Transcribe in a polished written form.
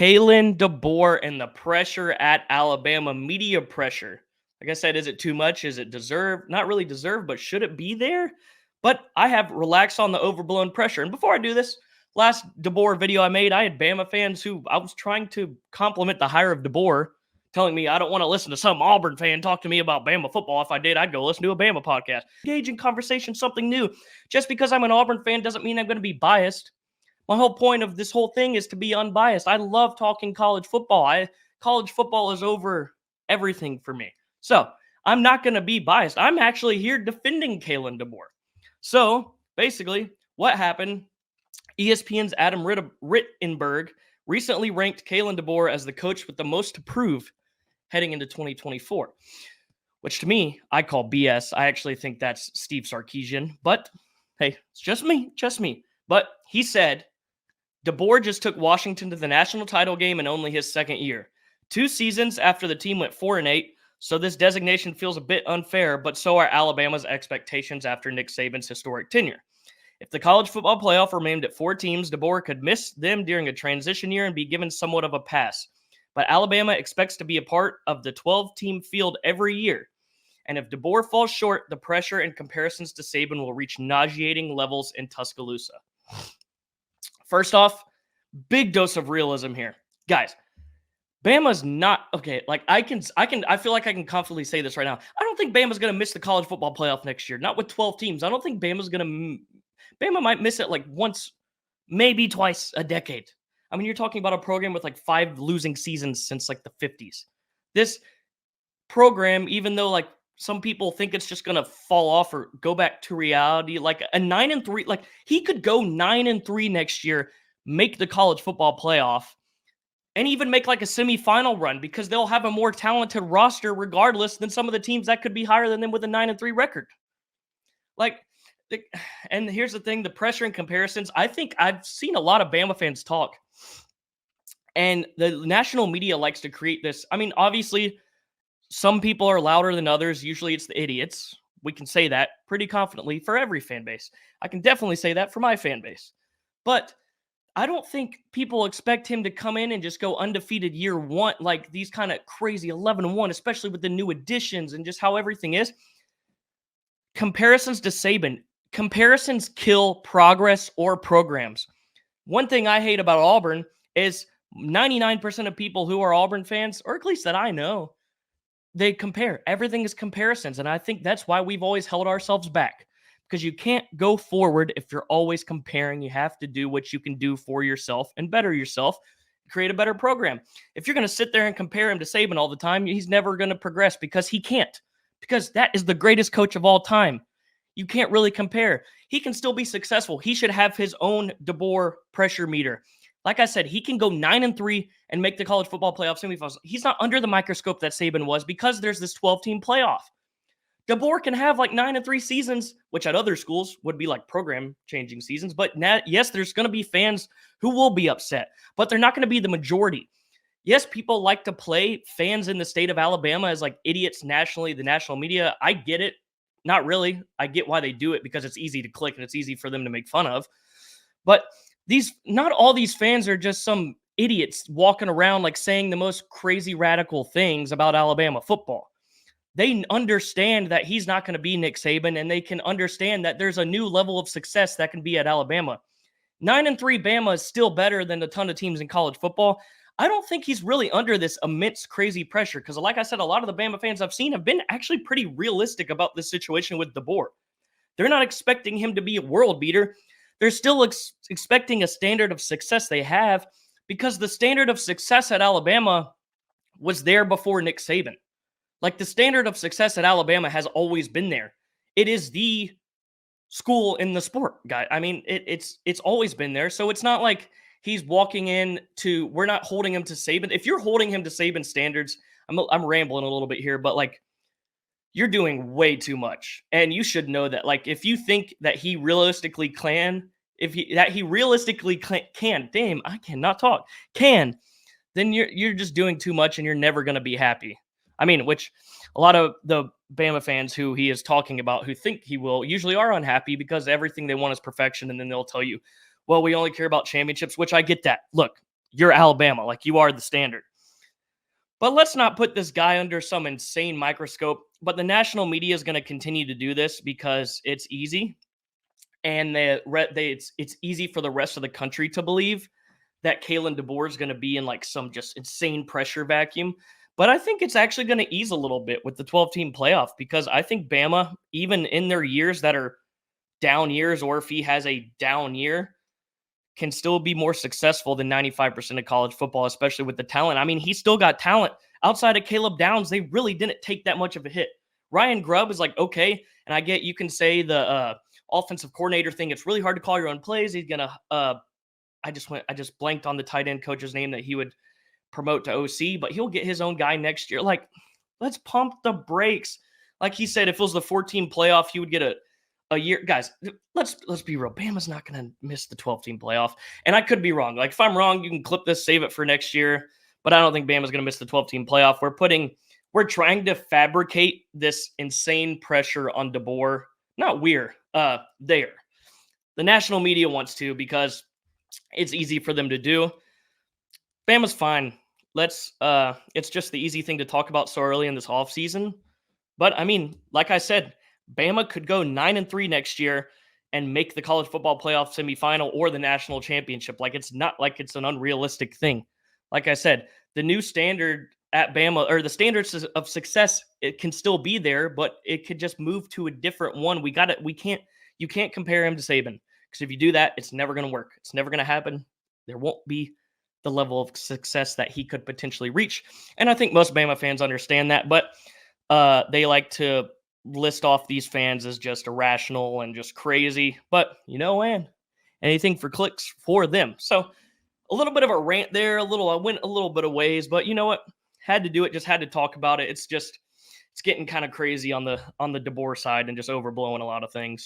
Kalen DeBoer and the pressure at Alabama, media pressure. Like I said, is it too much? Is it deserved? Not really deserved, but should it be there? But I have relaxed on the overblown pressure. And before I do this, last DeBoer video I made, I had Bama fans who I was trying to compliment the hire of DeBoer, telling me I don't want to listen to some Auburn fan talk to me about Bama football. If I did, I'd go listen to a Bama podcast. Engage in conversation, something new. Just because I'm an Auburn fan doesn't mean I'm going to be biased. My whole point of this whole thing is to be unbiased. I love talking college football. College football is over everything for me. So I'm not going to be biased. I'm actually here defending Kalen DeBoer. So basically, what happened? ESPN's Adam Rittenberg recently ranked Kalen DeBoer as the coach with the most to prove heading into 2024, which to me, I call BS. I actually think that's Steve Sarkisian, but hey, it's just me. But he said, DeBoer just took Washington to the national title game in only his second year. 2 seasons after the team went 4-8, so this designation feels a bit unfair, but so are Alabama's expectations after Nick Saban's historic tenure. If the college football playoff remained at 4 teams, DeBoer could miss them during a transition year and be given somewhat of a pass. But Alabama expects to be a part of the 12-team field every year. And if DeBoer falls short, the pressure and comparisons to Saban will reach nauseating levels in Tuscaloosa. First off, big dose of realism here. Guys, Bama's not okay. Like I feel like I can confidently say this right now. I don't think Bama's going to miss the college football playoff next year. Not with 12 teams. I don't think Bama might miss it like once, maybe twice a decade. I mean, you're talking about a program with like 5 losing seasons since like the 50s. This program, even though like some people think it's just going to fall off or go back to reality, like a 9-3, like he could go 9-3 next year, make the college football playoff, and even make like a semifinal run because they'll have a more talented roster regardless than some of the teams that could be higher than them with a 9-3 record. And here's the thing, the pressure and comparisons, I think I've seen a lot of Bama fans talk, and the national media likes to create this. I mean, obviously, some people are louder than others. Usually it's the idiots. We can say that pretty confidently for every fan base. I can definitely say that for my fan base. But I don't think people expect him to come in and just go undefeated year one, like these kind of crazy 11-1, especially with the new additions and just how everything is. Comparisons to Saban. Comparisons kill progress or programs. One thing I hate about Auburn is 99% of people who are Auburn fans, or at least that I know, they compare. Everything is comparisons. And I think that's why we've always held ourselves back, because you can't go forward if you're always comparing. You have to do what you can do for yourself and better yourself, create a better program. If you're going to sit there and compare him to Saban all the time, he's never going to progress because he can't, because that is the greatest coach of all time. You can't really compare. He can still be successful. He should have his own DeBoer pressure meter. Like I said, he can go 9-3 and make the college football playoff semifinals. He's not under the microscope that Saban was because there's this 12-team playoff. DeBoer can have like 9-3 seasons, which at other schools would be like program-changing seasons. But now, yes, there's going to be fans who will be upset, but they're not going to be the majority. Yes, people like to play fans in the state of Alabama as like idiots nationally, the national media. I get it. Not really. I get why they do it because it's easy to click and it's easy for them to make fun of. But not all these fans are just some idiots walking around like saying the most crazy radical things about Alabama football. They understand that he's not going to be Nick Saban, and they can understand that there's a new level of success that can be at Alabama. 9-3 Bama is still better than a ton of teams in college football. I don't think he's really under this immense crazy pressure because, like I said, a lot of the Bama fans I've seen have been actually pretty realistic about this situation with DeBoer. They're not expecting him to be a world beater. They're still expecting a standard of success they have because the standard of success at Alabama was there before Nick Saban. Like the standard of success at Alabama has always been there. It is the school in the sport, guy. I mean, it's always been there. So it's not like he's walking in to, we're not holding him to Saban. If you're holding him to Saban standards, I'm rambling a little bit here, but like you're doing way too much. And you should know that. Like if you think that he realistically can, damn, I cannot talk, then you're just doing too much and you're never going to be happy. I mean, which a lot of the Bama fans who he is talking about who think he will usually are unhappy because everything they want is perfection. And then they'll tell you, well, we only care about championships, which I get that. Look, you're Alabama, like you are the standard. But let's not put this guy under some insane microscope. But the national media is going to continue to do this because it's easy, and it's easy for the rest of the country to believe that Kalen DeBoer is going to be in like some just insane pressure vacuum. But I think it's actually going to ease a little bit with the 12-team playoff, because I think Bama, even in their years that are down years, or if he has a down year, can still be more successful than 95% of college football, especially with the talent. I mean, he still got talent. Outside of Caleb Downs, they really didn't take that much of a hit. Ryan Grubb is like, okay, and I get you can say the offensive coordinator thing. It's really hard to call your own plays. He's gonna. I just blanked on the tight end coach's name that he would promote to OC, but he'll get his own guy next year. Like, let's pump the brakes. Like he said, if it was the 14 playoff, he would get a year. Guys, let's be real. Bama's not going to miss the 12-team playoff. And I could be wrong. Like, if I'm wrong, you can clip this, save it for next year. But I don't think Bama's going to miss the 12-team playoff. We're trying to fabricate this insane pressure on DeBoer. Not we're, there. The national media wants to, because it's easy for them to do. Bama's fine. It's just the easy thing to talk about so early in this offseason. But I mean, like I said, Bama could go 9-3 next year and make the college football playoff semifinal or the national championship. Like, it's not like it's an unrealistic thing. Like I said, the new standard at Bama, or the standards of success, it can still be there, but it could just move to a different one. You can't compare him to Saban, because if you do that, it's never going to work. It's never going to happen. There won't be the level of success that he could potentially reach. And I think most Bama fans understand that, but they like to list off these fans as just irrational and just crazy. But you know, man, anything for clicks for them. So a little bit of a rant there, I went a little bit of ways, but you know what? Had to do it, just had to talk about it. It's getting kind of crazy on the DeBoer side and just overblowing a lot of things.